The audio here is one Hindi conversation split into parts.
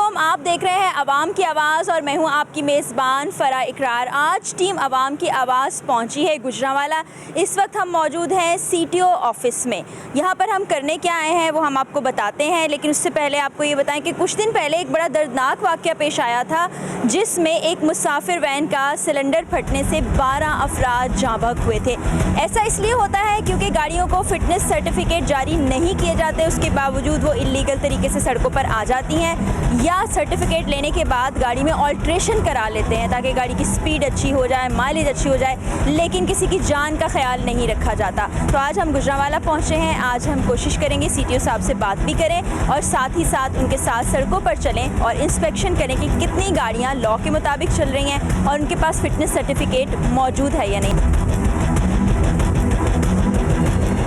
वालेकुम, आप देख रहे हैं अवाम की आवाज़ और मैं हूं आपकी मेज़बान फ़रा इकरार। आज टीम अवाम की आवाज़ पहुंची है गुजरांवाला। इस वक्त हम मौजूद हैं सीटीओ ऑफिस में। यहां पर हम करने क्या आए हैं वो हम आपको बताते हैं, लेकिन उससे पहले आपको ये बताएं कि कुछ दिन पहले एक बड़ा दर्दनाक वाक़या पेश आया था, जिसमें एक मुसाफिर वैन का सिलेंडर फटने से 12 अफराद जाँ बहक हुए थे। ऐसा इसलिए होता है क्योंकि गाड़ियों को फिटनेस सर्टिफिकेट जारी नहीं किए जाते, उसके बावजूद वो इलीगल तरीके से सड़कों पर आ जाती हैं या सर्टिफिकेट लेने के बाद गाड़ी में ऑल्ट्रेशन करा लेते हैं ताकि गाड़ी की स्पीड अच्छी हो जाए, माइलेज अच्छी हो जाए, लेकिन किसी की जान का ख्याल नहीं रखा जाता। तो आज हम गुजरांवाला पहुंचे हैं। आज हम कोशिश करेंगे सीटीओ साहब से बात भी करें और साथ ही साथ उनके साथ सड़कों पर चलें और इंस्पेक्शन करें कि कितनी गाड़ियाँ लॉ के मुताबिक चल रही हैं और उनके पास फिटनेस सर्टिफिकेट मौजूद है या नहीं।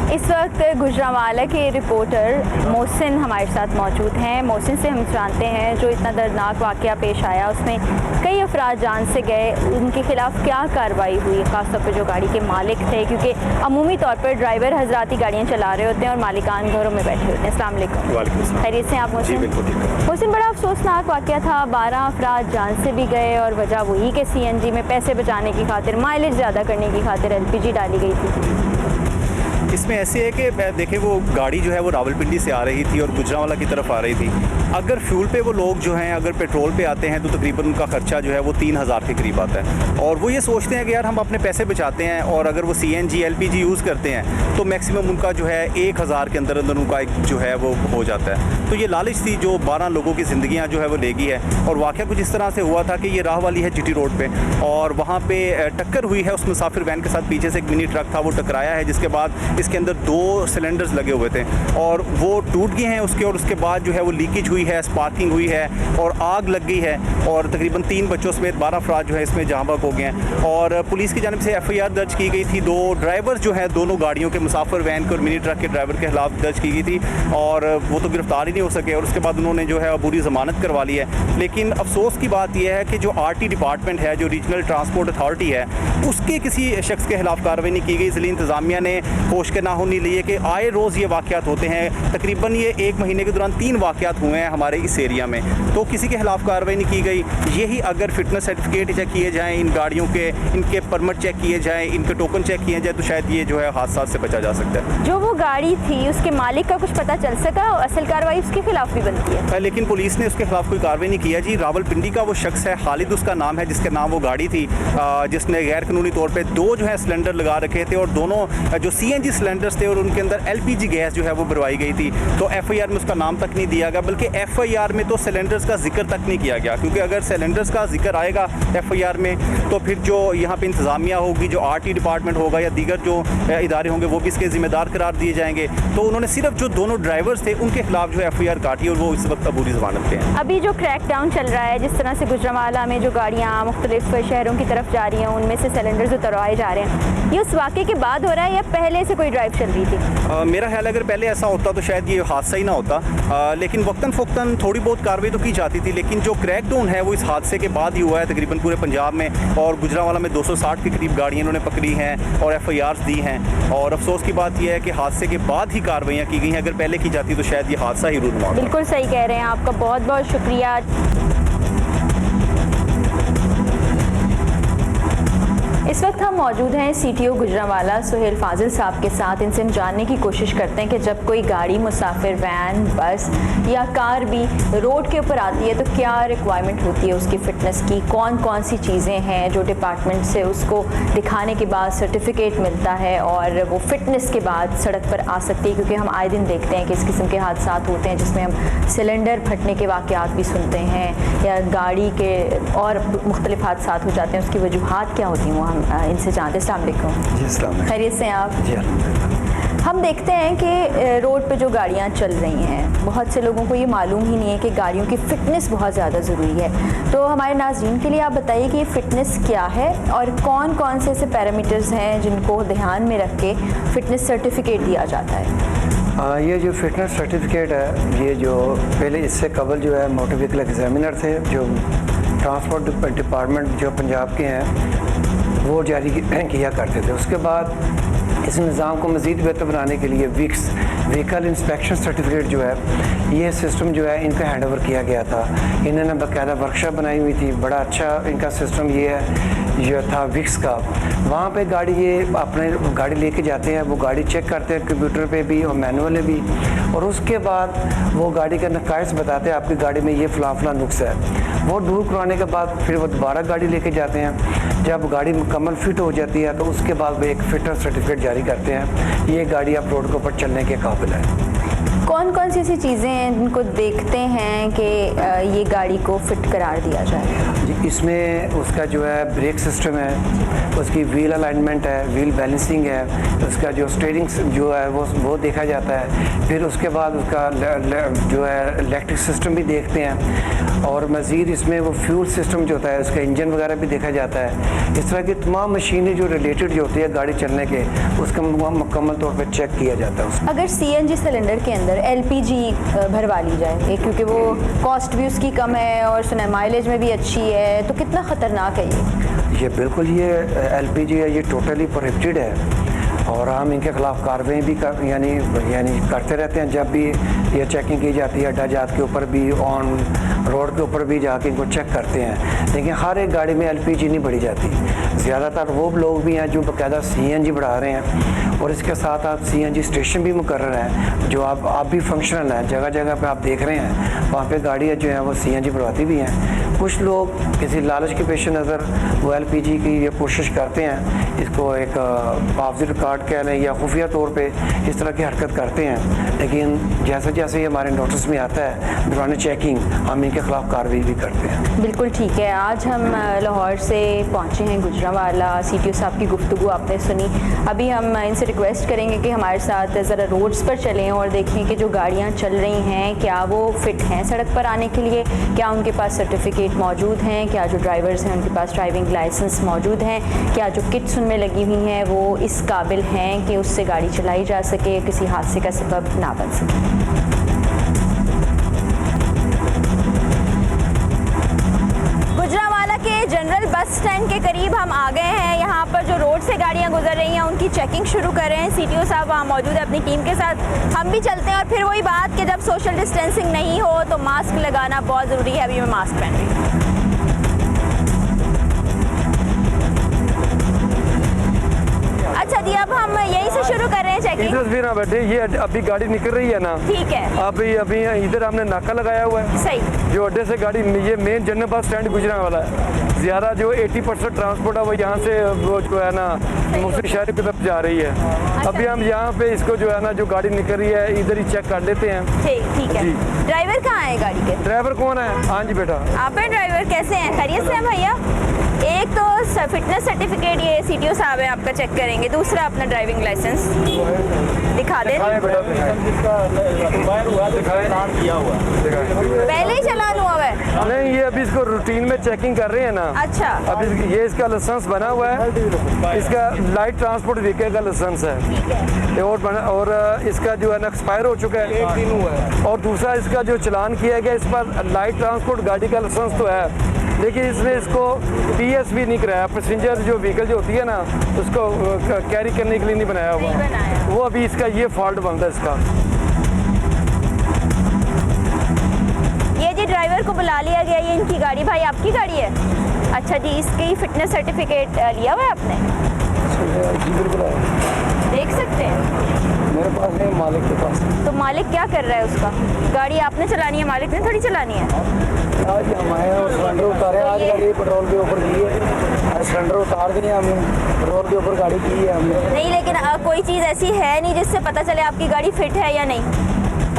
इस वक्त गुजरांवाला के रिपोर्टर मोहसिन हमारे साथ मौजूद हैं। मोहसिन से हम जानते हैं जो इतना दर्दनाक वाक़या पेश आया उसमें कई अफराद जान से गए, उनके खिलाफ क्या कार्रवाई हुई, ख़ासतौर पर जो गाड़ी के मालिक थे, क्योंकि अमूमी तौर पर ड्राइवर हजरात ही गाड़ियाँ चला रहे होते हैं और मालिकान घरों में बैठे होते हैं। अस्सलाम वालेकुम, खैरियत से आप मोहसिन? मोहसिन, बड़ा अफसोसनाक वाक़या था, 12 अफराद जान से भी गए और वजह वही कि CNG में पैसे बचाने की खातिर, माइलेज ज़्यादा करने की खातिर LPG डाली गई थी। इसमें ऐसे है कि देखें वो गाड़ी जो है वो रावलपिंडी से आ रही थी और गुजरांवाला की तरफ आ रही थी। अगर फ्यूल पे वो लोग जो हैं अगर पेट्रोल पे आते हैं तो तकरीबन उनका ख़र्चा जो है वो 3000 के करीब आता है और वो ये सोचते हैं कि यार हम अपने पैसे बचाते हैं और अगर वो CNG LPG यूज़ करते हैं तो मैक्सिमम उनका जो है 1000 के अंदर अंदर उनका एक जो है वो हो जाता है। तो ये लालच थी जो 12 लोगों की ज़िंदगियाँ जो है वो ले गई है। और वाक़या कुछ इस तरह से हुआ था कि ये राह वाली है GT रोड पर और वहाँ पर टक्कर हुई है उस मुसाफिर वैन के साथ। पीछे से एक मिनी ट्रक था, वो टकराया है, जिसके बाद इसके अंदर 2 सिलेंडर्स लगे हुए थे और वो टूट गए हैं उसके, और उसके बाद जो है वो लीकेज हुई है, स्पार्किंग हुई है और आग लग गई है और तकरीबन 3 बच्चों समेत 12 अफराद जो है इसमें जाँ बहक हो गए हैं। और पुलिस की जानिब से FIR दर्ज की गई थी। 2 ड्राइवर जो हैं दोनों गाड़ियों के, मुसाफिर वैन के और मिनी ट्रक के ड्राइवर के खिलाफ दर्ज की गई थी और वो तो गिरफ्तार ही नहीं हो सके और उसके बाद उन्होंने जो है अबूरी ज़मानत करवा ली है। लेकिन अफसोस की बात यह है कि जो RT डिपार्टमेंट है, जो रीजनल ट्रांसपोर्ट अथॉरिटी है, उसके किसी शख्स के खिलाफ कार्रवाई नहीं की गई। इसलिए इंतज़ामिया ने होश के नाहोनी लिए कि आए रोज़ ये वाक़यात होते हैं। तकरीबन ये 1 महीने के दौरान 3 वाक़यात हुए हैं हमारे इस एरिया में, तो किसी के खिलाफ कार्रवाई नहीं की गई। यही अगर फिटनेस सर्टिफिकेट चेक किए जाएँ इन गाड़ियों के, इनके परमिट चेक किए जाएँ, इनके टोकन चेक किए जाए तो शायद ये जो है हादसा से बचा जा सकता है। जो वो गाड़ी थी उसके मालिक का कुछ पता चल सका और असल कार्रवाई उसके खिलाफ भी बनती है? लेकिन पुलिस ने उसके खिलाफ कोई कार्रवाई नहीं किया जी। रावलपिंडी का वो शख्स है, खालिद उसका नाम है, जिसके नाम वो गाड़ी थी, जिसने गैर कानूनी तौर पर 2 जो है सिलेंडर लगा रखे थे और दोनों जो CNG सिलेंडर्स थे और उनके अंदर LPG गैस जो है वो भरवाई गई थी। तो FIR में उसका नाम तक नहीं दिया गया, बल्कि FIR में तो सिलेंडर्स का जिक्र तक नहीं किया गया, क्योंकि अगर सिलेंडर्स का जिक्र आएगा FIR में तो फिर जो यहाँ पे इंतज़ामिया होगी, जो RT डिपार्टमेंट होगा या दीगर जो इदारे होंगे वो भी इसके ज़िम्मेदार करार दिए जाएंगे। तो उन्होंने सिर्फ जो दोनों ड्राइवर्स थे उनके खिलाफ जो FIR काटी और वो इस वक्त अबूरी ज़मानत पे हैं। अभी जो क्रैकडाउन चल रहा है, जिस तरह से गुजरांवाला में जो गाड़ियाँ मुख्तलिफ शहरों की तरफ जा रही हैं उनमें से सिलेंडर्स उतरवाए जा रहे हैं, ये उस वाक़े के बाद हो रहा है या पहले से कोई ड्राइव चल रही थी? मेरा ख्याल अगर पहले ऐसा होता तो शायद ये हादसा ही ना होता, लेकिन वक्तन फ़ौक्तन थोड़ी बहुत कार्रवाई तो की जाती थी। लेकिन जो क्रैकडाउन है वो इस हादसे के बाद ही हुआ है तकरीबन पूरे पंजाब में, और गुजरांवाला में 260 के करीब गाड़ियाँ इन्होंने पकड़ी हैं और FIRs दी हैं। और अफसोस की बात यह है कि हादसे के बाद ही कार्रवाइयाँ की गई हैं, अगर पहले की जाती तो शायद ये हादसा ही रूनुमा होता। बिल्कुल सही कह रहे हैं, आपका बहुत बहुत शुक्रिया। इस वक्त हम मौजूद हैं CTO गुजरांवाला सुहेल फाजिल साहब के साथ। इनसे हम जानने की कोशिश करते हैं कि जब कोई गाड़ी, मुसाफिर वैन, बस या कार भी रोड के ऊपर आती है तो क्या रिक्वायरमेंट होती है उसकी फ़िटनेस की, कौन कौन सी चीज़ें हैं जो डिपार्टमेंट से उसको दिखाने के बाद सर्टिफिकेट मिलता है और वो फ़िटनेस के बाद सड़क पर आ सकती है। क्योंकि हम आए दिन देखते हैं कि इस किस्म के हादसा होते हैं जिसमें हम सिलेंडर फटने के वाक़यात भी सुनते हैं या गाड़ी के और मुख्तलिफ हादसा हो जाते हैं। उसकी वजूहात क्या होती हैं वो इनसे जानते। अस्सलाम वालेकुम, खैरियत से आप? जी अल्हम्दुलिल्लाह। हम देखते हैं कि रोड पे जो गाड़ियाँ चल रही हैं, बहुत से लोगों को ये मालूम ही नहीं है कि गाड़ियों की फ़िटनेस बहुत ज़्यादा ज़रूरी है। तो हमारे नाज़रीन के लिए आप बताइए कि ये फ़िटनेस क्या है और कौन कौन से ऐसे पैरामीटर्स हैं जिनको ध्यान में रख के फ़िटनेस सर्टिफिकेट दिया जाता है? ये जो फिटनेस सर्टिफिकेट है, ये जो पहले इससे कबल जो है मोटर व्हीकल एग्जामिनर थे जो ट्रांसपोर्ट डिपार्टमेंट जो पंजाब के हैं वो जारी किया करते थे। उसके बाद इस निज़ाम को मज़ीद बेहतर बनाने के लिए विक्स व्हीकल इंस्पेक्शन सर्टिफिकेट जो है ये सिस्टम जो है इनका हैंड ओवर किया गया था। इन्होंने बाकायदा वर्कशॉप बनाई हुई थी, बड़ा अच्छा इनका सिस्टम ये है जो था विक्स का। वहाँ पे गाड़ी ये अपने गाड़ी लेके जाते हैं, वो गाड़ी चेक करते हैं कंप्यूटर पे भी और मैनुअल भी, और उसके बाद वो गाड़ी का नकाइस बताते हैं आपकी गाड़ी में ये फ़लाँ नुक्स है। वो दूर करवाने के बाद फिर वो दोबारा गाड़ी लेके जाते हैं। जब गाड़ी मुकम्मल फिट हो जाती है तो उसके बाद वो एक फिटर सर्टिफिकेट जारी करते हैं, ये गाड़ी आप रोड के ऊपर चलने के काबिल है। कौन कौन सी ऐसी चीज़ें हैं जिनको देखते हैं कि ये गाड़ी को फिट करार दिया जाए? जी, इसमें उसका जो है ब्रेक सिस्टम है, उसकी व्हील अलाइनमेंट है, व्हील बैलेंसिंग है, उसका जो स्टीयरिंग जो है वो देखा जाता है। फिर उसके बाद उसका जो है इलेक्ट्रिक सिस्टम भी देखते हैं, और मज़ीद इसमें वो फ्यूल सिस्टम जो होता है उसका इंजन वगैरह भी देखा जाता है। इस तरह की तमाम मशीनें जो रिलेटेड जो होती है गाड़ी चलने के, उसका मुकम्मल तौर पर चेक किया जाता है उसको। अगर सीएनजी सिलेंडर के अंदर एलपीजी भरवा ली जाए, क्योंकि वो कॉस्ट भी उसकी कम है और सुना माइलेज में भी अच्छी है, तो कितना ख़तरनाक है ये? बिल्कुल ये एलपीजी है, ये टोटली प्रोहिबिटेड है, और हम इनके ख़िलाफ़ कार्रवाई भी यानी करते रहते हैं। जब भी ये चेकिंग की जाती है, अड्डाजात के ऊपर भी, ऑन रोड के ऊपर भी जाके इनको चेक करते हैं। लेकिन हर एक गाड़ी में एलपीजी नहीं बढ़ी जाती। ज़्यादातर वो लोग भी हैं जो बाकायदा सीएनजी बढ़ा रहे हैं, और इसके साथ आप सीएनजी स्टेशन भी मुकर्रर हैं जो आप भी फंक्शनल हैं। जगह जगह पे आप देख रहे हैं वहाँ पे गाड़ियाँ जो हैं वो सीएनजी बढ़वाती भी हैं। कुछ लोग किसी लालच के पेश नज़र वो एलपीजी की ये कोशिश करते हैं, इसको एक हाफिज़ कार्ड कह लें या खुफिया तौर पे इस तरह की हरकत करते हैं। लेकिन जैसे जैसे ये हमारे नोटिस में आता है दौरान चेकिंग, हम इनके ख़िलाफ़ कार्रवाई भी करते हैं। बिल्कुल ठीक है। आज हम लाहौर से पहुँचे हैं गुजरांवाला। सीटीओ साहब की गुफ्तगू आपने सुनी। अभी हम इनसे रिक्वेस्ट करेंगे कि हमारे साथ ज़रा रोड्स पर चलें और देखें कि जो गाड़ियाँ चल रही हैं क्या वो फ़िट हैं सड़क पर आने के लिए, क्या उनके पास सर्टिफिकेट मौजूद हैं, क्या जो ड्राइवर्स हैं उनके पास ड्राइविंग लाइसेंस मौजूद हैं, क्या जो किट्स उनमें लगी हुई हैं वो इस काबिल हैं कि उससे गाड़ी चलाई जा सके, किसी हादसे का सबब ना बन सके। गुजरांवाला के जनरल बस स्टैंड के करीब हम आ गए हैं। यहाँ पर जो रोड से गाड़ियाँ गुजर रही हैं उनकी चेकिंग शुरू कर रहे हैं। सीटीओ साहब वहाँ मौजूद है अपनी टीम के साथ। हम भी चलते हैं, और फिर वही बात कि जब सोशल डिस्टेंसिंग नहीं हो तो मास्क लगाना बहुत ज़रूरी है। अभी मैं मास्क पहन रही हूँ। अच्छा जी, अब हम यहीं से शुरू कर रहे हैं चेकिंग। तस्वीर बैठे, ये अभी गाड़ी निकल रही है ना, ठीक है। अभी इधर हमने नाका लगाया हुआ है। सही। जो अड्डे से गाड़ी, ये main general bus stand Gujranwala है। ज़्यादा जो 80% ट्रांसपोर्ट है वो यहाँ से वो जो है ना मुफ्ती शहर की तरफ जा रही है। अभी हम यहाँ पे इसको जो है ना जो गाड़ी निकल रही है इधर ही चेक कर लेते हैं। ठीक है। ड्राइवर कहाँ है गाड़ी के? ड्राइवर कौन है? हाँ जी बेटा। आप हैं ड्राइवर? कैसे हैं? खैरियत से हैं भैया? एक तो फिटनेस सर्टिफिकेट ये सीटीओ साहब है आपका चेक करेंगे, दूसरा अपना ड्राइविंग लाइसेंस दिखा दें। पहले ही चालान हुआ है? नहीं, ये अभी इसको रूटीन में चेकिंग कर रहे हैं ना। अच्छा। अभी ये इसका लाइसेंस बना हुआ है, इसका लाइट ट्रांसपोर्ट व्हीकल का लाइसेंस है, और इसका जो है ना एक्सपायर हो चुका है, 1 दिन हुआ है। और दूसरा इसका जो चलान किया गया इस पर लाइट ट्रांसपोर्ट गाड़ी का लाइसेंस तो है, लेकिन इसने इसको पीएस भी नहीं कराया। पैसेंजर जो व्हीकल जो होती है ना उसको कैरी करने के लिए नहीं बनाया हुआ, वो अभी इसका ये फॉल्ट बनता है इसका। ये जी ड्राइवर को बुला लिया गया, ये इनकी गाड़ी। भाई आपकी गाड़ी है? अच्छा जी, इसकी फिटनेस सर्टिफिकेट लिया हुआ है आपने? जी बिल्कुल है। देख सकते हैं? मेरे पास है, मालिक के पास। तो मालिक क्या कर रहा है उसका? गाड़ी आपने चलानी है, मालिक ने थोड़ी चलानी है। आज हमारे सिलेंडर उतारे, आज गाड़ी पेट्रोल के ऊपर की है, सिलेंडर उतार के हमने पेट्रोल के ऊपर गाड़ी की है हमने। नहीं, लेकिन कोई चीज़ ऐसी है नहीं जिससे पता चले आपकी गाड़ी फिट है या नहीं।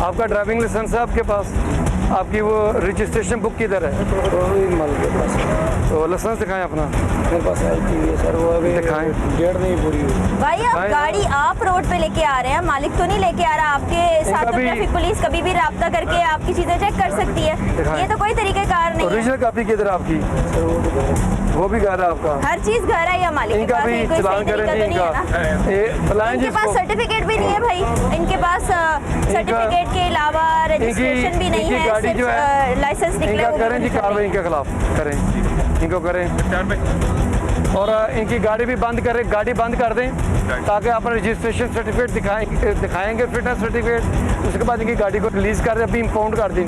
आपका ड्राइविंग लाइसेंस है आपके पास? आपकी वो रजिस्ट्रेशन बुक किधर है? मालिक के पास। तो लाइसेंस दिखाएं अपना। मेरे पास है सर, वो अभी दिखाएं। डेट नहीं पूरी हुई। भाई आप गाड़ी आप रोड पे लेके आ रहे हैं, मालिक तो नहीं लेके आ रहा। आपके साथ तो ट्रैफिक पुलिस कभी भी राब्ता करके आपकी चीजें चेक कर सकती है। ये तो कोई तरीकेकार नहीं है। ओरिजिनल कॉपी किधर आपकी? वो भी घर है आपका? हर चीज घर है या मालिक के इनका पास? भी कोई चलान सही करें तरीका तो नहीं है ना? इनका। इनके पास सर्टिफिकेट भी नहीं है भाई। इनके पास सर्टिफिकेट के अलावा रजिस्ट्रेशन भी नहीं इनकी है, गाड़ी जो सिर्फ है लाइसेंस निकले इनका वो करें जी भी कार्रवाई इनके खिलाफ करें, इनको करें और इनकी गाड़ी भी बंद करें, गाड़ी बंद कर दें ताकि अपना रजिस्ट्रेशन सर्टिफिकेट दिखाएंगे फिटनेस सर्टिफिकेट, उसके बाद इनकी गाड़ी को रिलीज़ कर दें। अभी इम्पाउंड कर दें,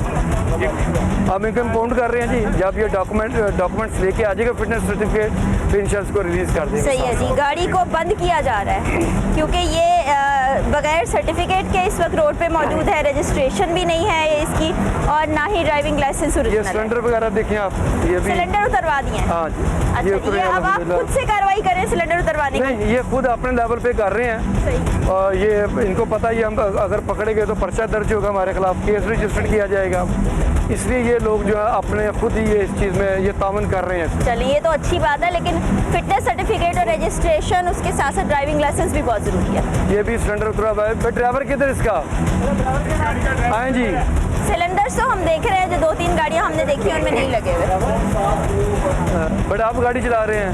हम इनको इम्पाउंड कर रहे हैं जी। जब ये डॉक्यूमेंट्स लेके आ जाएगा फिटनेस सर्टिफिकेट फिर इंश्योरेंस को रिलीज़ कर देंगे। सही है जी। गाड़ी को बंद किया जा रहा है क्योंकि ये बगैर सर्टिफिकेट के इस वक्त रोड पे मौजूद है, रजिस्ट्रेशन भी नहीं है इसकी और ना ही ड्राइविंग लाइसेंस ये ओरिजिनल है। सिलेंडर वगैरह देखें आप, ये भी सिलेंडर उतरवा दिए हैं। हाँ जी, अच्छा, उतरे ये अब आप अल्हम्दुलिल्लाह। खुद से कार्रवाई करें सिलेंडर उतरवाने की? नहीं, ये खुद अपने लेवल पे कर रहे हैं सही। और ये इनको पता ही, हम अगर पकड़े गए तो पर्चा दर्ज होगा हमारे खिलाफ, केस रजिस्टर्ड किया जाएगा, इसलिए ये लोग जो है अपने खुद ही ये इस चीज़ में ये तामन कर रहे हैं। चलिए ये तो अच्छी बात है, लेकिन फिटनेस सर्टिफिकेट और रजिस्ट्रेशन उसके साथ साथ ड्राइविंग लाइसेंस भी बहुत ज़रूरी है। ये भी सिलेंडर उतरा हुआ है। भाई ड्राइवर किधर इसका आए जी? सिलेंडर्स तो हम देख रहे हैं, जो 2-3 गाड़ियां हमने देखी उनमें नहीं लगे हुए। बट आप गाड़ी चला रहे हैं,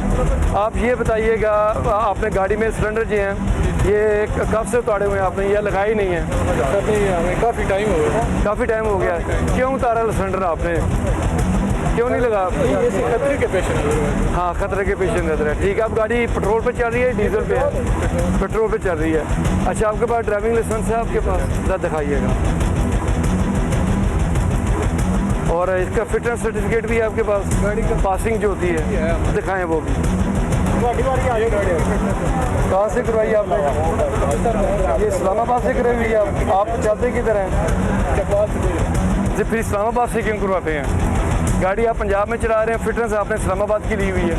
आप ये बताइएगा आपने गाड़ी में सिलेंडर जो हैं ये कब से उतारे हुए हैं आपने, ये लगाए ही नहीं है? काफ़ी टाइम हो गया। काफ़ी टाइम हो गया है। क्यों उतारा सिलेंडर आपने, क्यों नहीं लगा? खतरे के पेश नज़र। हाँ, खतरे के पेश नज़र है। ठीक है, अब गाड़ी पेट्रोल पे चल रही है डीजल पे है? पेट्रोल पे चल रही है। अच्छा, आपके पास ड्राइविंग लाइसेंस है आपके पास? ज़रा दिखाइएगा। और इसका फिटनेस सर्टिफिकेट भी है आपके पास? गाड़ी का पासिंग जो होती है दिखाएं वो भी। कहाँ से करवाई आपने? ये इस्लामाबाद से करवाई हुई है। आप चलते किधर हैं? जी, फिर इस्लामाबाद से क्यों करवाते हैं? गाड़ी आप पंजाब में चला रहे हैं, फिटनेस आपने इस्लामाबाद की ली हुई है।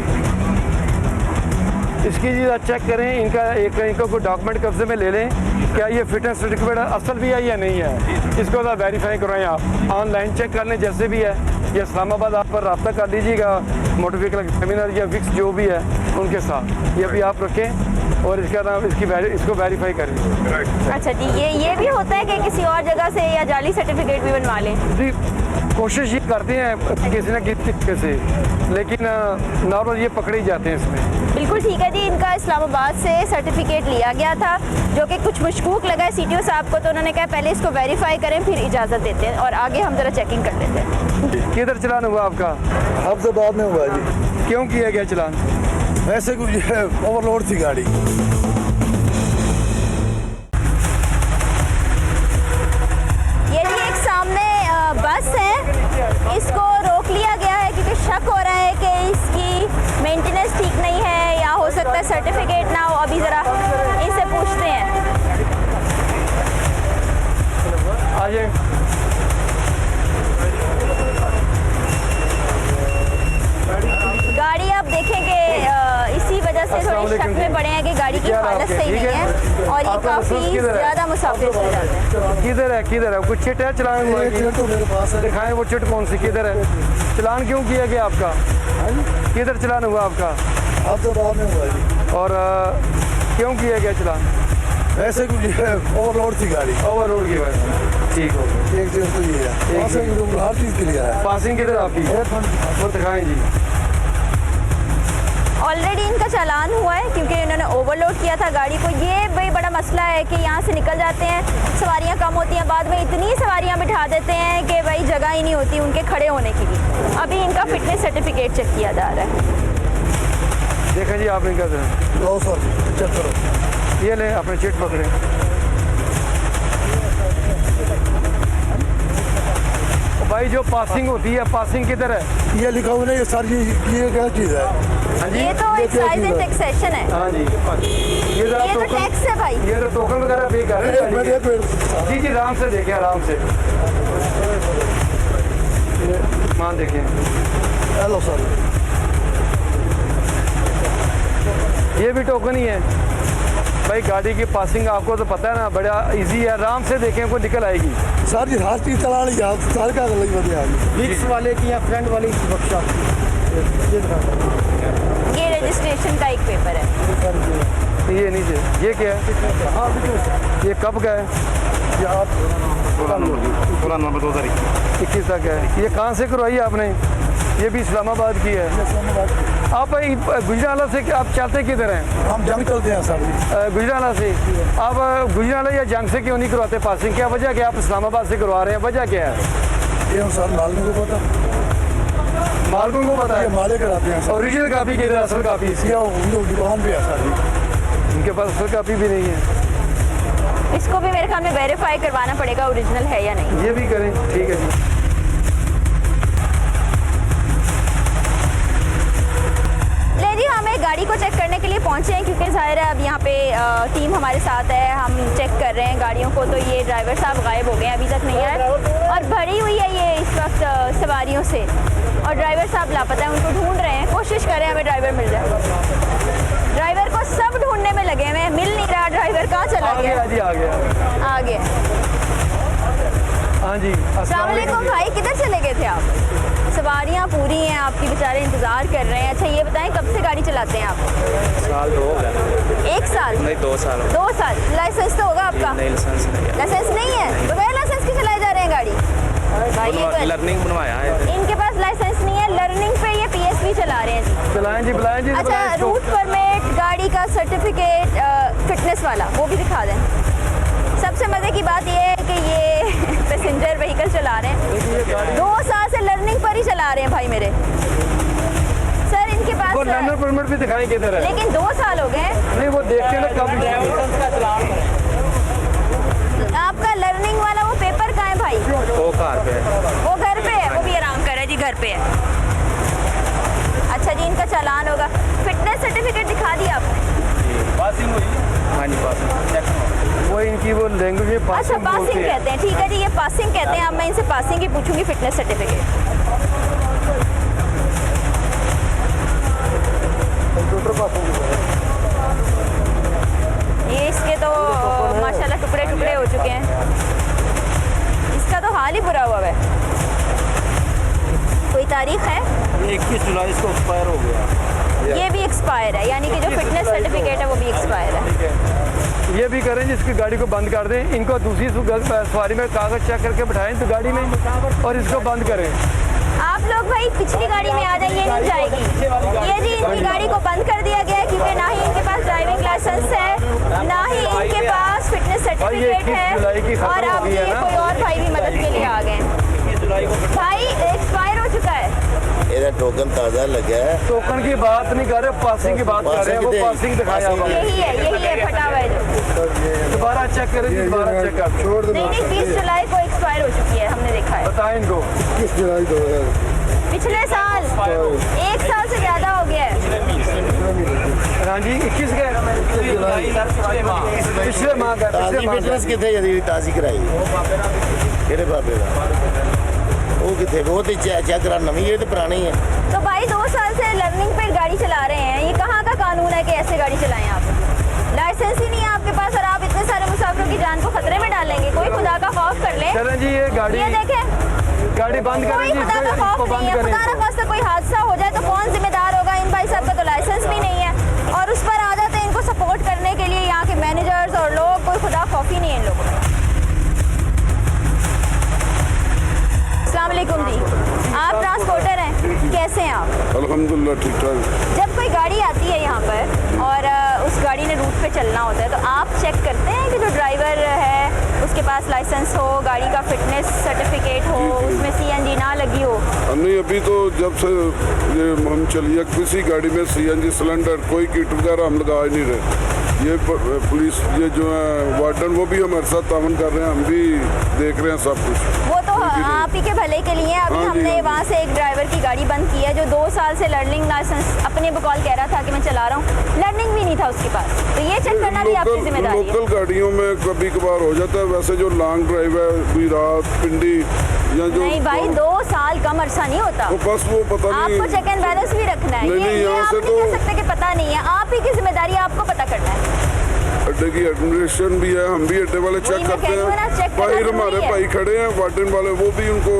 इसकी चीज़ चेक करें, इनका कोई डॉक्यूमेंट कब्जे में ले लें, क्या ये फिटनेस सर्टिफिकेट असल भी है या नहीं है, इसको ज़रा वेरीफाई करवाएं। आप ऑनलाइन चेक कर लें जैसे भी है, या इस्लामाबाद आप पर रब्ता कर लीजिएगा मोटर व्हीकल एग्जामिनर या विक्स जो भी है उनके साथ, ये भी आप रखें और इसका नाम इसको वेरीफाई करें। अच्छा जी, ये भी होता है कि किसी और जगह से या जाली सर्टिफिकेट भी बनवा लें? जी, कोशिश ये करते हैं किसी न किसी तरीके से, लेकिन नॉर्मल ये पकड़े ही जाते हैं इसमें। बिल्कुल ठीक है जी। इनका इस्लामाबाद से सर्टिफिकेट लिया गया था जो कि कुछ मशकूक लगा है सीटीओ साहब को, तो उन्होंने कहा पहले इसको वेरीफाई करें फिर इजाज़त देते हैं और आगे हम ज़रा चेकिंग कर लेते हैं। किधर चलान हुआ आपका? हफ्ताबाद में हुआ जी। क्यों किया गया चलान? वैसे कुछ ओवरलोड थी गाड़ी। ये जी एक सामने बस है, इसको रोक लिया गया है क्योंकि शक हो रहा है कि इसकी मेंटेनेंस ठीक नहीं है या हो सकता है सर्टिफिकेट ना हो। अभी ज़रा इनसे पूछते हैं। आ जाए। गाड़ी आप देखें कि इसी वजह से थोड़ी शक में पड़े हैं कि गाड़ी की हालत सही नहीं है और ये आपका काफ़ी लाइसेंस किधर है? ज़्यादा मुसाफिर से जाते हैं। किधर है कुछ चिट है चलान हुआ की? तो मेरे पास है। दिखाएं वो चिट कौन सी, किधर है चलान, क्यों किया गया आपका, किधर चलान हुआ आपका हफ्ताबाद में हुआ जी। और क्यों किया गया चलान? वैसे कुछ ओवरलोड थी गाड़ी। ओवरलोड की वजह से। ठीक हो गया। एक चीज़ तो ये है, हर चीज़ क्लियर है। पासिंग किधर आपकी, वो दिखाएं जी। ऑलरेडी इनका चालान हुआ है क्योंकि इन्होंने ओवरलोड किया था गाड़ी को। ये भाई बड़ा मसला है कि यहाँ से निकल जाते हैं, सवारियाँ कम होती हैं, बाद में इतनी सवारियाँ बिठा देते हैं कि भाई जगह ही नहीं होती उनके खड़े होने की भी। अभी इनका फिटनेस सर्टिफिकेट चेक किया जा रहा है। देखा जी आपने क्या करा? लो सर, चेक करो। ये ले अपने चिट पकड़े। भाई जो पासिंग होती है, पासिंग किधर है? ये लिखा हुआ नहीं सर, ये क्या चीज़ है? हाँ जी, ये तो एक्साइज एंड टैक्सेशन है। हाँ जी, ये जरा ये तो टोकन, टैक्स है भाई। ये तो टोकन वगैरह पे कर रहे हैं। एक मिनट। जी आराम से देखें, आराम से मान देखें। हेलो सर, ये भी टोकन ही है भाई। गाड़ी की पासिंग आपको तो पता है ना, बड़ा इजी है, आराम से देखें को निकल आएगी। सर जी हर चीज़ चला ली, सारे का अलग बढ़िया। मिक्स वाले की या फ्रंट वाली वर्कशॉप? ये रजिस्ट्रेशन का एक पेपर है। ये नीचे, ये क्या है? ये कब का है? पुराना नंबर 2021 21 तक है। ये कहाँ से करवाई है आपने? ये भी इस्लामाबाद की है। आप गुजरावाला से आप चलते किधर हैं? हम जंग चलते हैं सर जी। गुजरावाला से आप गुजरावाला या जंग से क्यों नहीं करवाते पासिंग? क्या वजह क्या आप इस्लामाबाद से करवा रहे हैं? वजह क्या है? ये हम सर मालिक को पता, मालकों को पता ये है। मालिक कराते हैं सर। ओरिजिनल कापी किधर है? असल कापी ये उनको दुकान पे है सर जी। इनके पास असल कापी भी नहीं है। इसको भी मेरे ख्याल में वेरीफाई करवाना पड़ेगा ओरिजिनल है या नहीं। ये भी करें, ठीक है जी। ले जी, हम एक गाड़ी को चेक करने के लिए पहुंचे हैं क्योंकि जाहिर है अब यहाँ पे टीम हमारे साथ है, हम चेक कर रहे हैं गाड़ियों को। तो ये ड्राइवर साहब गायब हो गए हैं, अभी तक नहीं आए और भरी हुई है ये इस वक्त सवारियों से और ड्राइवर साहब लापता है, उनको ढूंढ रहे हैं, कोशिश कर रहे हैं हमें ड्राइवर मिल जाए। ड्राइवर को सब ढूंढने में लगे हुए हैं, मिल नहीं रहा ड्राइवर, कहाँ चला आ गया? गया जी, आ गया। आ गया। हाँ जी, अस्सलाम वालेकुम भाई, किधर चले गए थे आप? सवारियाँ पूरी हैं आपकी, बेचारे इंतज़ार कर रहे हैं। अच्छा ये बताएं कब से गाड़ी चलाते हैं आप? साल 2 हो गया। 1 साल? नहीं 2 साल। 2 साल। लाइसेंस तो होगा आपका? नहीं लाइसेंस नहीं है। लाइसेंस नहीं है? बगैर लाइसेंस के चलाए जा रहे हैं गाड़ी? भाई ये तो लर्निंग बनवाया है। इनके पास लाइसेंस नहीं है, लर्निंग पे ये PSV चला रहे हैं जी। बुलाएं जी, बुलाएं जी। अच्छा, बुलाएं इसको। रूट परमिट, गाड़ी का सर्टिफिकेट, फिटनेस वाला वो भी दिखा दें। सबसे मज़े की बात ये है कि ये पैसेंजर व्हीकल चला रहे हैं, 2 साल से लर्निंग पर ही चला रहे हैं भाई मेरे। सर इनके पास वो लर्नर परमिट भी दिखाएं किधर है? लेकिन 2 साल हो गए हैं। नहीं वो देखते हैं ना कब। आपका लर्निंग वाला वो पेपर कहाँ है भाई? वो कार पे है। वो घर पे है, वो भी आराम कर रहा है जी, घर पे है। अच्छा जी, इनका चालान होगा। फिटनेस सर्टिफिकेट दिखा दिया आपने? पासिंग हुई। हाँ जी पासिंग। वो इनकी वो लैंग्वेज में अच्छा पासिंग पासिंग बोलते हैं। कहते हैं, ठीक है जी, ये पासिंग कहते हैं। अब मैं इनसे पासिंग ही पूछूंगी, फिटनेस सर्टिफिकेट। कंप्यूटर पासिंग ये इसके तो माशाल्लाह टुकड़े टुकड़े हो चुके हैं, इसका तो हाल ही बुरा हुआ है। कोई तारीख है? 21 जुलाई इसको एक्सपायर हो गया। ये भी एक्सपायर है, यानी कि जो फिटनेस सर्टिफिकेट है वो भी एक्सपायर है। ये भी करें जिसकी गाड़ी को बंद कर दें, इनको दूसरी सवारी में कागज चेक करके बिठाएं तो गाड़ी में और इसको बंद करें। आप लोग भाई पिछली गाड़ी में आ जाइए, ये नहीं जाएगी। ये जी इनकी गाड़ी को बंद कर दिया गया है क्योंकि ना ही इनके पास ड्राइविंग लाइसेंस है, ना ही इनके पास फिटनेस सर्टिफिकेट है और अब ये कोई और भाई भी मदद के लिए आ गए। भाई एक्सपायर हो चुका है। ਇਹਦਾ ਟੋਕਨ ਤਾਜ਼ਾ ਲੱਗਿਆ ਹੈ। टोकन की बात नहीं कर रहे, पासिंग की बात कर रहे हैं। वो पासिंग दिखाया हुआ है। यही है फटा हुआ है जो। दोबारा चेक करें जी, दोबारा चेक कर। छोड़ दो। नहीं 20 जुलाई को एक्सपायर हो चुकी है, हमने देखा है। बताएं इनको। 21 जुलाई 2000। पिछले साल 1 साल से ज़्यादा हो गया है। हाँ जी 21 के पिछले माह का ਤਾਜ਼ੀ ਫਿਟਨੈਸ ਕਿੱਥੇ ਜਿਹੜੀ ਤਾਜ਼ੀ ਕਰਾਈ ਕਿਹੜੇ ਬਾਬੇ ਦਾ ਉਹ ਕਿੱਥੇ ਉਹ ਤੇ ਚੈੱਕ ਕਰਾ ਨਵੀਂ ਇਹ ਤੇ ਪੁਰਾਣੀ ਹੈ। तो भाई 2 साल से लर्निंग पे गाड़ी चला रहे हैं, ये कहाँ का कानून है कि ऐसे गाड़ी चलाएं आप? लाइसेंस ही नहीं है आपके पास और आप इतने सारे मुसाफिरों की जान को खतरे में डालेंगे। कोई खुदा का खौफ कर ले। चलें जी, ये गाड़ी ये देखें, गाड़ी बंद करें कोई जी, खुदा का इसको खौफ बंद नहीं है। करें। खुदा ना खास्ता कोई हादसा हो जाए तो कौन जिम्मेदार होगा? इन भाई साहब का तो लाइसेंस भी नहीं है और उस पर आ जाते हैं इनको सपोर्ट करने के लिए यहाँ के मैनेजर्स और लोग। कोई खुदा खौफ ही नहीं है इन लोगों को। अस्सलाम वालेकुम जी, आप ट्रांसपोर्टर हैं, कैसे हैं आप? अल्हम्दुलिल्लाह ठीक ठाक। जब कोई गाड़ी आती है यहाँ पर और उस गाड़ी ने रूट पे चलना होता है तो आप चेक करते हैं कि जो ड्राइवर है उसके पास लाइसेंस हो, गाड़ी का फिटनेस सर्टिफिकेट हो, उसमें CNG ना लगी हो? नहीं अभी तो जब से ये हम चलिए किसी गाड़ी में CNG सिलेंडर कोई किट वगैरह हम लगा ही नहीं रहे। ये पुलिस ये जो है वार्डन वो भी हमारे साथ तावन कर रहे हैं, हम भी देख रहे हैं सब कुछ। वो तो आप ही के भले के लिए है। अभी हाँ जी, हमने हाँ जी। वहाँ से एक ड्राइवर की गाड़ी बंद की है जो 2 साल से लर्निंग लाइसेंस अपने बकौल कह रहा था कि मैं चला रहा हूँ, लर्निंग भी नहीं था उसके पास। तो ये चेक करना भी आपकी जिम्मेदारी है। लोकल गाड़ियों में कभी कभार हो जाता है, वैसे जो लॉन्ग ड्राइव है गुजरात पिंडी या जो नहीं भाई 2 साल कम अरसा नहीं होता। तो बस वो पता नहीं आपको चेक एंड बैलेंस भी रखना है। नहीं, ये यहाँ आप से नहीं कह तो- सकते कि पता नहीं है, आप ही की जिम्मेदारी है, आपको पता करना है। अड्डे की एडमिनिस्ट्रेशन भी है, हम भी अड्डे वाले वही चेक मैं करते कह रही हूँ ना, हैं। चेक करना बाहर जरूरी हमारे है। भाई खड़े हैं वार्डन वाले, वो भी उनको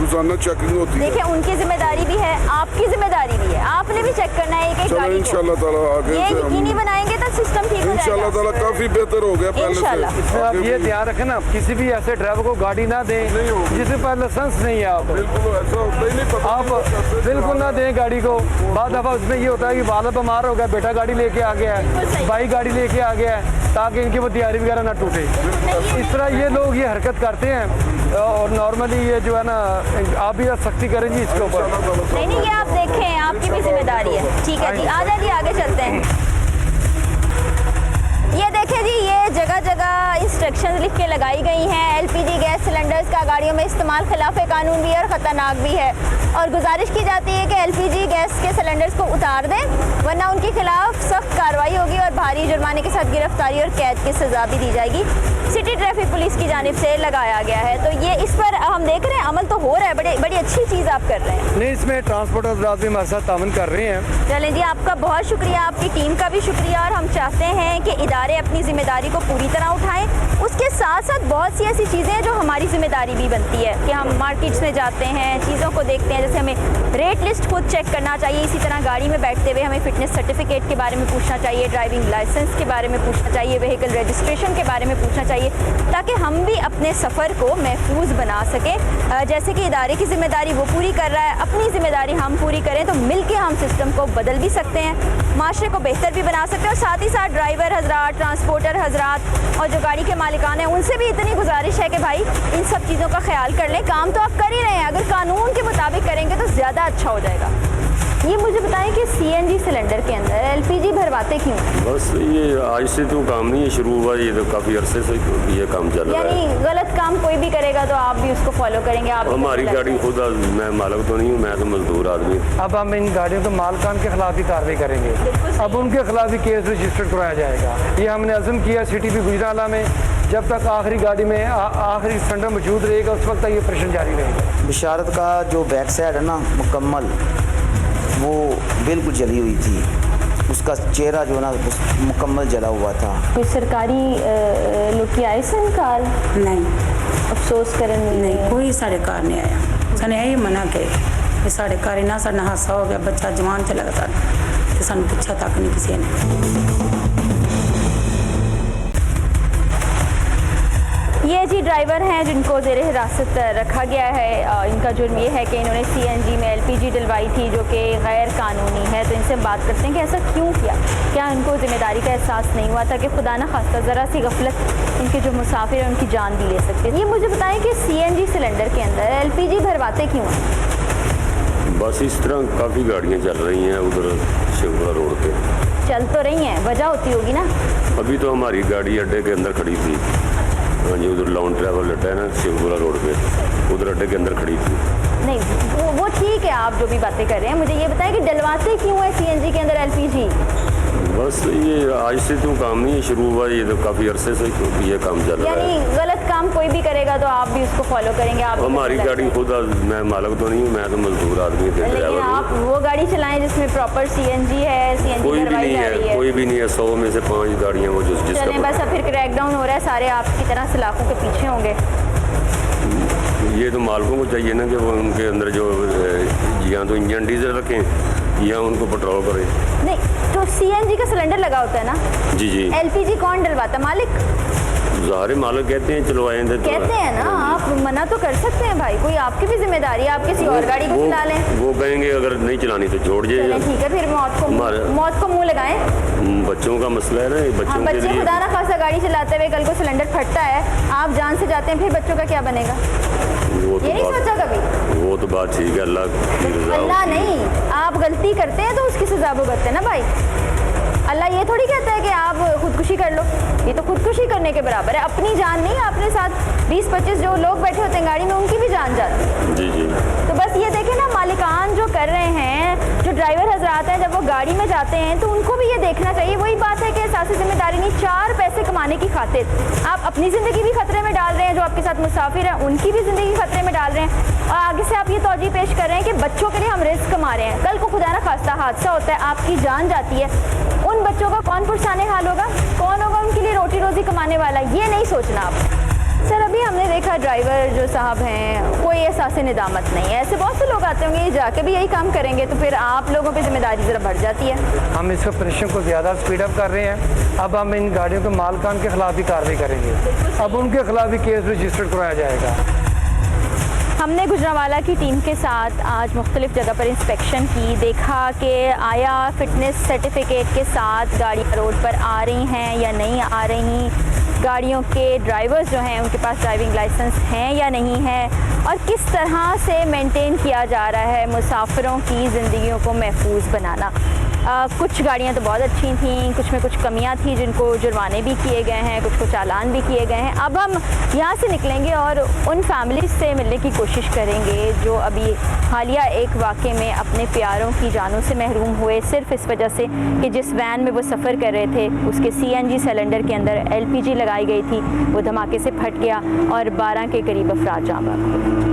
रोजाना चेकिंग होती है। देखिए उनकी जिम्मेदारी भी है, आपकी जिम्मेदारी भी है, आपने भी चेक करना है एक एक चलो गाड़ी को। इंशाल्लाह ताला आगे ये से हम यकीनी बनाएंगे तो सिस्टम ठीक हो इंशाल्लाह ताला जाएगा। काफी बेहतर हो गया पहले इंशाल्लाह। से। आप आगे ये भी ध्यान रखें ना, किसी भी ऐसे ड्राइवर को गाड़ी ना दें जिसके पास लाइसेंस नहीं है। आप बिल्कुल ऐसा होता ही नहीं, पता आप नहीं बिल्कुल ना दें गाड़ी को। बाद दफ़ा उसमें ये होता है कि बाला बीमार हो गया, बेटा गाड़ी लेके आ गया है, भाई गाड़ी लेके आ गया है, ताकि इनकी वो तैयारी वगैरह ना टूटे। इस तरह ये लोग ये हरकत करते हैं और नॉर्मली ये जो है ना, आप भी सख्ती करेंगी इसके ऊपर। नहीं नहीं, ये आप देखें, आपकी भी जिम्मेदारी है। ठीक है जी, आ जाइए आगे चलते हैं। ये देखें जी, ये जगह जगह इंस्ट्रक्शंस लिख के लगाई गई हैं। एलपीजी गैस सिलेंडर्स का गाड़ियों में इस्तेमाल खिलाफ कानून भी है और ख़तरनाक भी है, और गुजारिश की जाती है कि एलपीजी गैस के सिलेंडर्स को उतार दें, वरना उनके खिलाफ सख्त कार्रवाई होगी और भारी जुर्माने के साथ गिरफ्तारी और कैद की सज़ा भी दी जाएगी। सिटी ट्रैफिक पुलिस की जानिब से लगाया गया है। तो ये इस पर हम देख रहे हैं अमल तो हो रहा है, बड़ी अच्छी चीज़ आप कर रहे हैं। नहीं, इसमें ट्रांसपोर्ट हजरात भी हमारे साथ तावन कर रहे हैं। चलें जी, आपका बहुत शुक्रिया, आपकी टीम का भी शुक्रिया, और हम चाहते हैं कि इदारे अपनी ज़िम्मेदारी को पूरी तरह उठाएं। उसके साथ साथ बहुत सी ऐसी चीज़ें हैं जो हमारी ज़िम्मेदारी भी बनती है कि हम मार्केट्स में जाते हैं, चीज़ों को देखते हैं, जैसे हमें रेट लिस्ट खुद चेक करना चाहिए। इसी तरह गाड़ी में बैठते हुए हमें फ़िटनेस सर्टिफिकेट के बारे में पूछना चाहिए, ड्राइविंग लाइसेंस के बारे में पूछना चाहिए, व्हीकल रजिस्ट्रेशन के बारे में पूछना चाहिए, ताकि हम भी अपने सफ़र को महफूज बना सकें। जैसे कि इदारे की ज़िम्मेदारी वो पूरी कर रहा है, अपनी ज़िम्मेदारी हम पूरी करें तो मिलके हम सिस्टम को बदल भी सकते हैं, माशरे को बेहतर भी बना सकते हैं। और साथ ही साथ ड्राइवर हजरात, ट्रांसपोर्टर हजरात और जो गाड़ी के मालिकान हैं, उनसे भी इतनी गुजारिश है कि भाई इन सब चीज़ों का ख्याल कर लें। काम तो आप कर ही रहे हैं, अगर कानून के मुताबिक करेंगे तो ज़्यादा अच्छा हो जाएगा। ये मुझे बताएं कि सीएनजी सिलेंडर के अंदर एलपीजी भरवाते क्यों? बस ये आज से तो काम नहीं है, शुरू हुआ ये तो काफ़ी अरसे से ये काम चल रहा है। यानी गलत काम कोई भी करेगा तो आप भी उसको फॉलो करेंगे? आप हमारी गाड़ी खुद, मैं मालिक तो नहीं हूँ, मैं तो मजदूर आदमी हूँ। अब हम इन गाड़ियों के मालकान के खिलाफ भी कार्रवाई करेंगे। अब उनके खिलाफ भी केस रजिस्टर्ड कराया जाएगा। ये हमने अज़म किया सिटी भी गुजरावाला में, जब तक आखिरी गाड़ी में आखिरी सिलेंडर मौजूद रहेगा उस वक्त तक ये ऑपरेशन जारी रहेगा। बिशारत का जो बैक साइड है ना, मुकम्मल वो बिल्कुल जली हुई थी, उसका चेहरा जो ना मुकम्मल जला हुआ था। कोई सरकारी लोग की आई सन कार? नहीं, अफसोस करन नहीं कोई साढ़े घर नहीं आया। सने यही मना के कि साढ़े घर इन्ना साढ़ा हादसा हो गया, बच्चा जवान चला गया साढ़ा, तो सानू पूछा तक नहीं किसी ने। ये जी ड्राइवर हैं जिनको ज़ेरे हिरासत रखा गया है। इनका जुर्म ये है कि इन्होंने सीएनजी में एलपीजी डलवाई थी जो कि गैर कानूनी है। तो इनसे हम बात करते हैं कि ऐसा क्यों किया, क्या इनको ज़िम्मेदारी का एहसास नहीं हुआ था कि खुदा न खास्ता ज़रा सी गफलत इनके जो मुसाफिर हैं उनकी जान भी ले सकते हैं। ये मुझे बताएं कि सीएनजी सिलेंडर के अंदर एलपीजी भरवाते क्यों हैं? बस इस तरह काफ़ी गाड़ियाँ चल रही हैं उधर शिवपुरा रोड पे। चल तो रही हैं, वजह होती होगी ना। अभी तो हमारी गाड़ी अड्डे के अंदर खड़ी थी। हाँ जी, उधर लॉन्ग ट्रैवल अड्डा है ना शिवपुरा रोड पे, उधर अड्डे के अंदर खड़ी थी। नहीं वो ठीक है, आप जो भी बातें कर रहे हैं, मुझे ये बताएं कि डलवाते क्यों है सीएनजी के अंदर एलपीजी? बस ये आज से तो काम नहीं है, शुरू हुआ ये तो काफ़ी अरसे से ये काम चल रहा है। यानी गलत काम कोई भी करेगा तो आप भी उसको फॉलो करेंगे? आप हमारी गाड़ी खुद, मैं मालिक तो नहीं हूँ, मैं तो मजदूर आदमी थे, लेकिन ड्राइवर आप वो गाड़ी चलाएं जिसमें प्रॉपर सीएनजी है, सीएनजी कोई भी भरवाई नहीं जा रही है। कोई भी नहीं है, 100 में से 5 गाड़ियाँ वो चलें बस, अब फिर क्रैकडाउन हो रहा है, सारे आपकी तरह सलाखों के पीछे होंगे। ये तो मालिकों को चाहिए ना कि वो उनके अंदर जो या तो इंजन डीजल रखें या उनको पेट्रोल करें। नहीं तो सीएनजी का सिलेंडर लगा होता है ना? जी जी। एलपीजी कौन डलवाता? मालिक? ज़ाहिर मालिक कहते हैं चलो आएंगे, कहते हैं ना, आप मना तो कर सकते हैं भाई, कोई आपकी भी जिम्मेदारी है, आप किसी और गाड़ी को चला लें। वो कहेंगे अगर नहीं चलानी तो छोड़ जाइए। ठीक है, फिर मौत को मुंह लगाएं। बच्चों का मसला है ना, ये बच्चों के बच्चे लिए। खुदा ना खासा गाड़ी चलाते हुए कल को सिलेंडर फटता है, आप जान से जाते हैं, फिर बच्चों का क्या बनेगा? ये नहीं सोचा कभी? वो तो बात ठीक है, अल्लाह की रज़ा। अल्लाह नहीं, आप गलती करते हैं तो उसकी सजा भुगतते हैं ना भाई। अल्लाह ये थोड़ी कहता है कि आप खुदकुशी कर लो, ये तो खुदकुशी करने के बराबर है। अपनी जान नहीं, अपने साथ 20-25 जो लोग बैठे होते हैं गाड़ी में, उनकी भी जान जाती है। जी जी। तो बस ये देखें ना, मालिकान जो कर रहे हैं, जो ड्राइवर हजरात हैं, जब वो गाड़ी में जाते हैं तो उनको भी ये देखना चाहिए। वही बात है कि एहसास जिम्मेदारी नहीं, 4 पैसे कमाने की खातिर आप अपनी ज़िंदगी भी खतरे में डाल रहे हैं, जो आपके साथ मुसाफिर हैं उनकी भी ज़िंदगी खतरे में डाल रहे हैं, और आगे से आप ये तौजीह पेश कर रहे हैं कि बच्चों के लिए हम रिस्क कमा रहे हैं। कल को खुदा ना खास्ता हादसा होता है, आपकी जान जाती है, उन बच्चों का कौन पुरसाने हाल होगा? कौन होगा उनके लिए रोटी रोजी कमाने वाला? ये नहीं सोचना आप। सर अभी हमने देखा ड्राइवर जो साहब हैं कोई एहसास निदामत नहीं है, ऐसे बहुत से लोग आते होंगे ये जाके भी यही काम करेंगे, तो फिर आप लोगों पे जिम्मेदारी ज़रा बढ़ जाती है। हम इस ऑपरेशन को ज़्यादा स्पीड अप कर रहे हैं। अब हम इन गाड़ियों के मालकान के खिलाफ भी कार्रवाई करेंगे, अब उनके खिलाफ भी केस रजिस्टर्ड कराया जाएगा। हमने गुजरांवाला की टीम के साथ आज मुख्तलिफ जगह पर इंस्पेक्शन की, देखा कि आया फिटनेस सर्टिफिकेट के साथ गाड़ियाँ रोड पर आ रही हैं या नहीं आ रही, गाड़ियों के ड्राइवर्स जो हैं उनके पास ड्राइविंग लाइसेंस हैं या नहीं है, और किस तरह से मेंटेन किया जा रहा है मुसाफिरों की ज़िंदगियों को महफूज बनाना। कुछ गाड़ियाँ तो बहुत अच्छी थीं, कुछ में कुछ कमियाँ थी जिनको जुर्माने भी किए गए हैं, कुछ को चालान भी किए गए हैं। अब हम यहाँ से निकलेंगे और उन फैमिलीज़ से मिलने की कोशिश करेंगे जो अभी हालिया एक वाक़े में अपने प्यारों की जानों से महरूम हुए सिर्फ इस वजह से कि जिस वैन में वो सफ़र कर रहे थे उसके CNG सिलेंडर के अंदर LPG लगाई गई थी, वो धमाके से फट गया और 12 के करीब अफराद जाँ बहक हुए।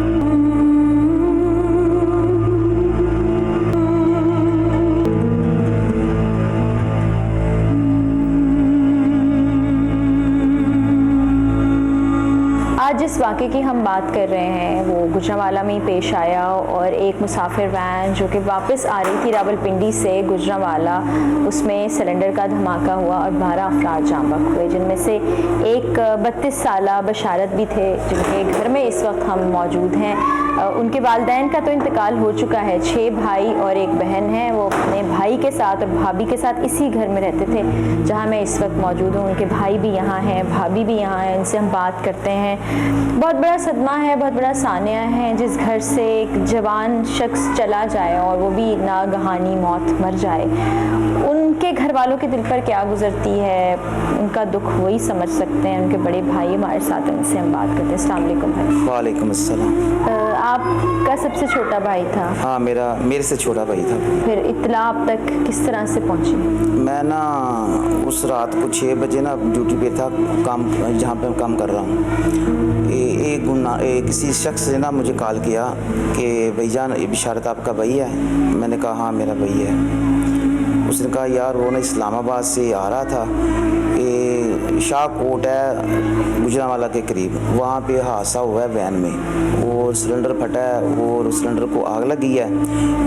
आज जिस वाक़े की हम बात कर रहे हैं वो गुजरांवाला में ही पेश आया और एक मुसाफिर वैन जो कि वापस आ रही थी रावलपिंडी से गुजरांवाला, उसमें सिलेंडर का धमाका हुआ और 12 अफराद जाँ बहक हुए, जिनमें से एक 32 साला बशारत भी थे जिनके घर में इस वक्त हम मौजूद हैं। उनके वालिदैन का तो इंतकाल हो चुका है, 6 भाई और एक बहन है। वो अपने भाई के साथ और भाभी के साथ इसी घर में रहते थे जहाँ मैं इस वक्त मौजूद हूँ। उनके भाई भी यहाँ हैं, भाभी भी यहाँ हैं, इनसे हम बात करते हैं। बहुत बड़ा सदमा है, बहुत बड़ा सानिया है जिस घर से एक जवान शख्स चला जाए और वो भी नागहानी मौत मर जाए। उनके घर वालों के दिल पर क्या गुजरती है, उनका दुख वही समझ सकते हैं। उनके बड़े भाई हमारे साथ, उनसे हम बात करते हैं। अस्सलाम वालेकुम भाई। वालेकुम अस्सलाम। आपका सबसे छोटा भाई था? हाँ, मेरे से छोटा भाई था। फिर इत्तला आप तक किस तरह से पहुंची? मैं ना उस रात को 6 बजे ना ड्यूटी पे था, काम जहाँ पे मैं काम कर रहा हूँ। किसी शख्स ने ना मुझे कॉल किया कि भईजान बिशारत आपका भाई है? मैंने कहा हाँ मेरा भाई है। उसने कहा यार वो ना इस्लामाबाद से आ रहा था, ये शाहकोट है गुजरांवाला के करीब, वहाँ पे हादसा हुआ है वैन में, वो सिलेंडर फटा है और सिलेंडर को आग लगी है,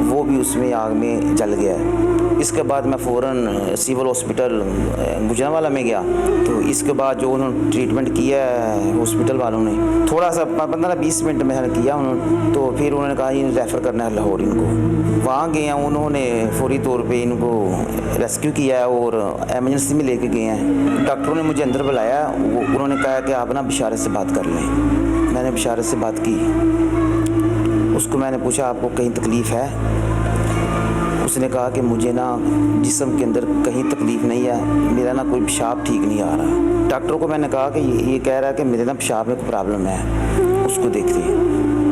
वो भी उसमें आग में जल गया है। इसके बाद मैं फ़ौरन सिविल हॉस्पिटल गुजरांवाला में गया, तो इसके बाद जो उन्होंने ट्रीटमेंट किया है हॉस्पिटल वालों ने, थोड़ा सा 15-20 मिनट में किया उन्होंने, तो फिर उन्होंने कहा ये रेफ़र करना है लाहौर इनको। वहाँ गए हैं, उन्होंने फौरी तौर पे इनको रेस्क्यू किया है और एमरजेंसी में लेके गए हैं। डॉक्टरों ने मुझे अंदर बुलाया, उन्होंने कहा कि आप ना बिशारत से बात कर लें। मैंने बिशारत से बात की, उसको मैंने पूछा आपको कहीं तकलीफ़ है? उसने कहा कि मुझे ना जिस्म के अंदर कहीं तकलीफ़ नहीं है, मेरा ना कोई पेशाब ठीक नहीं आ रहा। डॉक्टरों को मैंने कहा कि ये कह रहा है कि मेरे ना पेशाब में कोई प्रॉब्लम है, उसको देखिए।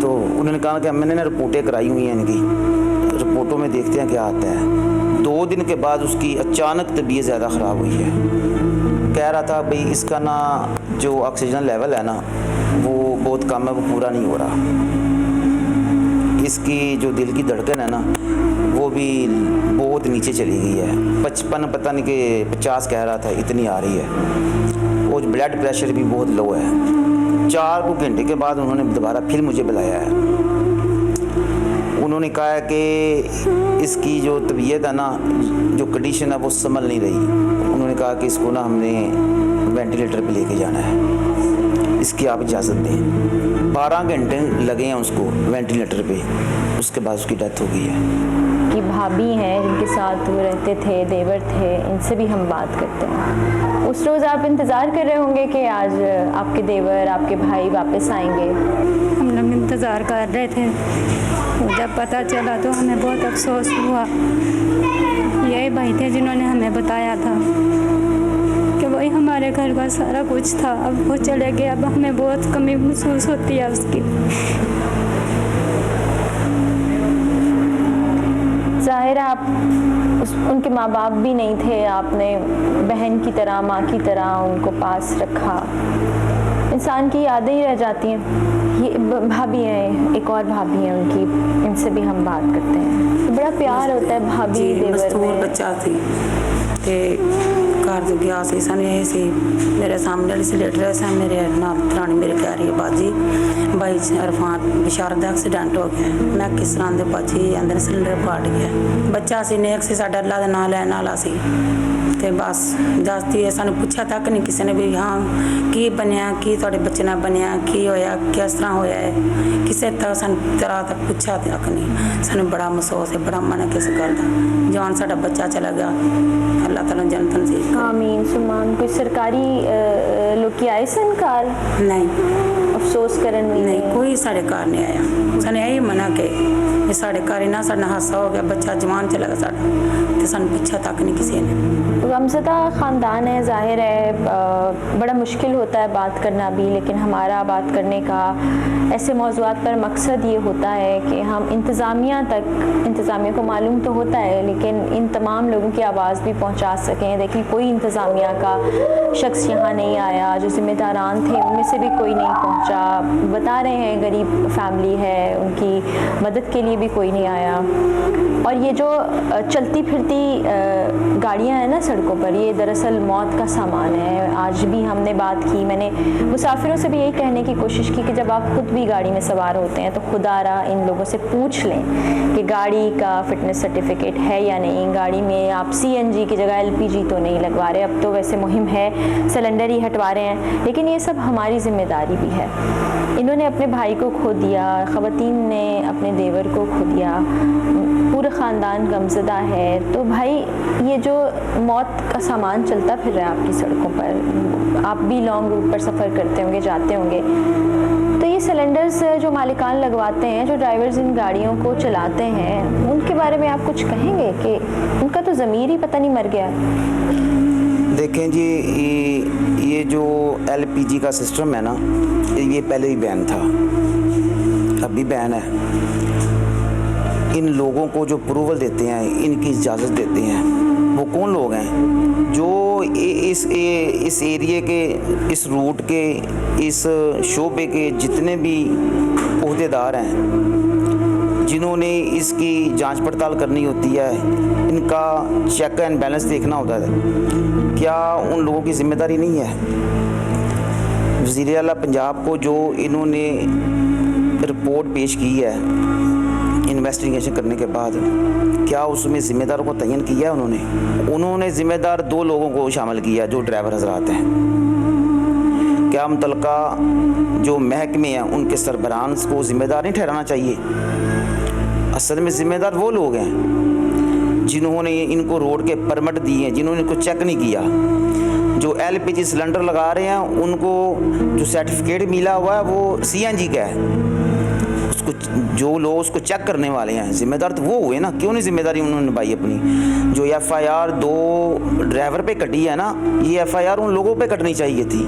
तो उन्होंने कहा कि मैंने ना रिपोर्टें कराई हुई हैं इनकी, रिपोर्टों में देखते हैं क्या आता है। 2 दिन के बाद उसकी अचानक तबीयत ज़्यादा ख़राब हुई है। कह रहा था भाई इसका ना जो ऑक्सीजन लेवल है ना वो बहुत कम है, वो पूरा नहीं हो रहा। इसकी जो दिल की धड़कन है ना वो भी बहुत नीचे चली गई है, 55 पता नहीं कि 50 कह रहा था, इतनी आ रही है। और ब्लड प्रेशर भी बहुत लो है। 4 घंटे के बाद उन्होंने दोबारा फिर मुझे बुलाया है। उन्होंने कहा है कि इसकी जो तबीयत है ना, जो कंडीशन है वो संभल नहीं रही। उन्होंने कहा कि इसको ना हमने वेंटिलेटर पे लेके जाना है, इसकी आप इजाज़त दें। 12 घंटे लगे हैं उसको वेंटिलेटर पे, उसके बाद उसकी डेथ हो गई है। कि भाभी हैं जिनके साथ वो रहते थे, देवर थे, इनसे भी हम बात करते हैं। उस रोज़ आप इंतज़ार कर रहे होंगे कि आज आपके देवर, आपके भाई वापस आएंगे। हम लोग इंतज़ार कर रहे थे, जब पता चला तो हमें बहुत अफसोस हुआ। यही भाई थे जिन्होंने हमें बताया था कि वही हमारे घर का सारा कुछ था। अब वो चले गए, अब हमें बहुत कमी महसूस होती है उसकी। ज़ाहिर है आप उनके माँ बाप भी नहीं थे, आपने बहन की तरह, माँ की तरह उनको पास रखा। इंसान की यादें ही रह जाती हैं। ये भाभी हैं, एक और भाभी हैं उनकी, इनसे भी हम बात करते हैं। तो बड़ा प्यार होता है भाभी देवर में। बच्चा थी ते घर गया सी सन ये सी मेरे सामने वाली सिलेंडर है मेरे नाल दरानी मेरे कह रही है बाजी भाई इरफान बिशारत का एक्सीडेंट हो गया मैं किस तरह दे बाजी अंदर सिलेंडर फाट गया बच्चा सी नेक से साडा अल्लाह दा नाम लैन वाला सी ते बस दसती है सानू पूछा तक नहीं किसी ने भी हाँ की बनया की तुहाडे बच्चे नाल बनया की होया किस तरह होया है किसी तरह तक पूछा तक नहीं सानू बड़ा महसूस है बड़ा मन है किस गल दा जवान साडा बच्चा चला गया अल्लाह ताला जन्नत नसीब करे। आमीन सुमान कोई सरकारी लोग आए सन कार नहीं अफसोस करन नहीं कोई साढ़े घर नहीं आया साने यही मना के ये साढ़े घर इन्ना साढ़ा हादसा हो गया बच्चा जवान चला गया साढ़ा तो सानू पूछा तक नहीं किसी ने। गमज़दा ख़ानदान है ज़ाहिर है बड़ा मुश्किल होता है बात करना भी लेकिन हमारा बात करने का ऐसे मौज़ूआत पर मकसद ये होता है कि हम इंतज़ामिया को मालूम तो होता है लेकिन इन तमाम लोगों की आवाज़ भी पहुंचा सकें। देखिए कोई इंतज़ामिया का शख्स यहाँ नहीं आया जो ज़िम्मेदारान थे उनमें से भी कोई नहीं पहुँचा बता रहे हैं गरीब फैमिली है उनकी मदद के लिए भी कोई नहीं आया। और ये जो चलती फिरती गाड़ियाँ हैं ना सड़कों पर ये दरअसल मौत का सामान है। आज भी हमने बात की मैंने मुसाफिरों से भी यही कहने की कोशिश की कि जब आप खुद भी गाड़ी में सवार होते हैं तो खुदारा इन लोगों से पूछ लें कि गाड़ी का फिटनेस सर्टिफिकेट है या नहीं गाड़ी में आप CNG की जगह LPG तो नहीं लगवा रहे अब तो वैसे मुहिम है सिलेंडर ही हटवा रहे हैं लेकिन ये सब हमारी ज़िम्मेदारी भी है। इन्होंने अपने भाई को खो दिया ख़वातीन ने अपने देवर को खो दिया पूरा ख़ानदान गमज़दा है तो भाई ये जो मौत का सामान चलता फिर रहा है आपकी सड़कों पर आप भी लॉन्ग रूट पर सफ़र करते होंगे जाते होंगे तो ये सिलेंडर्स जो मालिकान लगवाते हैं जो ड्राइवर्स इन गाड़ियों को चलाते हैं उनके बारे में आप कुछ कहेंगे कि उनका तो ज़मीर ही पता नहीं मर गया। देखें जी ये जो LPG का सिस्टम है ना ये पहले ही बैन था अभी बैन है। इन लोगों को जो अप्रूवल देते हैं इनकी इजाज़त देते हैं वो कौन लोग हैं जो इस एरिए के इस रूट के इस शोबे के जितने भी ओहदेदार हैं जिन्होंने इसकी जांच पड़ताल करनी होती है इनका चेक एंड बैलेंस देखना होता है क्या उन लोगों की जिम्मेदारी नहीं है। वज़ीर आला पंजाब को जो इन्होंने रिपोर्ट पेश की है इन्वेस्टिगेशन करने के बाद क्या उसमें ज़िम्मेदारों को तयन किया है उन्होंने ज़िम्मेदार 2 लोगों को शामिल किया जो ड्राइवर हजरात हैं। क्या मुतल्लिका जो महकमे हैं उनके सरबराहान को ज़िम्मेदार नहीं ठहराना चाहिए। असल में ज़िम्मेदार वो लोग हैं जिन्होंने इनको रोड के परमिट दिए हैं जिन्होंने इनको चेक नहीं किया। जो LPG सिलेंडर लगा रहे हैं उनको जो सर्टिफिकेट मिला हुआ है वो CNG का है उसको जो लोग उसको चेक करने वाले हैं ज़िम्मेदार तो वो हुए ना क्यों नहीं ज़िम्मेदारी उन्होंने निभाई अपनी। जो FIR 2 ड्राइवर पे कटी है ना ये FIR उन लोगों पे कटनी चाहिए थी।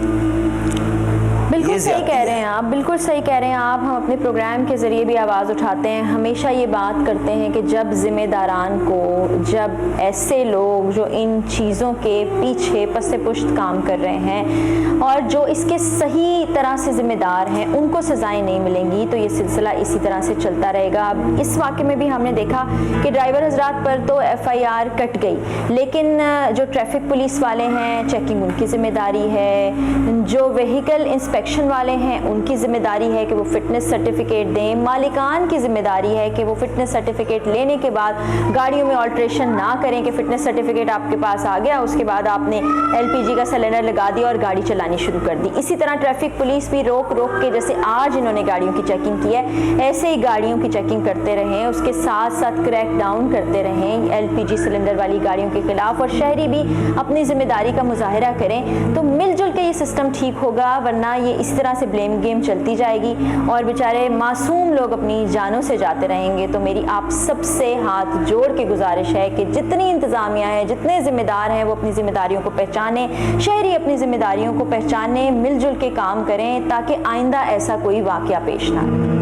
बिल्कुल सही कह रहे हैं आप बिल्कुल सही कह रहे हैं आप। हम अपने प्रोग्राम के ज़रिए भी आवाज़ उठाते हैं हमेशा ये बात करते हैं कि जब ज़िम्मेदारान को जब ऐसे लोग जो इन चीज़ों के पीछे पसे पुश्त काम कर रहे हैं और जो इसके सही तरह से ज़िम्मेदार हैं उनको सज़ाएं नहीं मिलेंगी तो ये सिलसिला इसी तरह से चलता रहेगा। अब इस वाक़े में भी हमने देखा कि ड्राइवर हजरात पर तो FIR कट गई लेकिन जो ट्रैफिक पुलिस वाले हैं चेकिंग उनकी ज़िम्मेदारी है जो व्हीकल इंस्पेक्शन वाले हैं उनकी ज़िम्मेदारी है कि वो फिटनेस सर्टिफिकेट दें मालिकान की ज़िम्मेदारी है कि वो फिटनेस सर्टिफिकेट लेने के बाद गाड़ियों में ऑल्ट्रेशन ना करें कि फिटनेस सर्टिफिकेट आपके पास आ गया उसके बाद आपने LPG का सिलेंडर लगा दिया और गाड़ी चलानी शुरू कर दी। इसी तरह ट्रैफिक पुलिस भी रोक रोक के जैसे आज इन्होंने गाड़ियों की चेकिंग की है ऐसे ही गाड़ियों की चेकिंग करते रहें उसके साथ साथ क्रैक डाउन करते रहें LPG सिलेंडर वाली गाड़ियों के खिलाफ और शहरी भी अपनी ज़िम्मेदारी का मुजाहरा करें तो मिलजुल के ये सिस्टम ठीक होगा वरना ये इस तरह से ब्लेम गेम चलती जाएगी और बेचारे मासूम लोग अपनी जानों से जाते रहेंगे। तो मेरी आप सबसे हाथ जोड़ के गुजारिश है कि जितनी इंतज़ामिया है जितने ज़िम्मेदार हैं वो अपनी ज़िम्मेदारियों को पहचानें शहरी अपनी ज़िम्मेदारियों को पहचानें मिलजुल के काम करें ताकि आइंदा ऐसा कोई वाक़या पेश ना आए।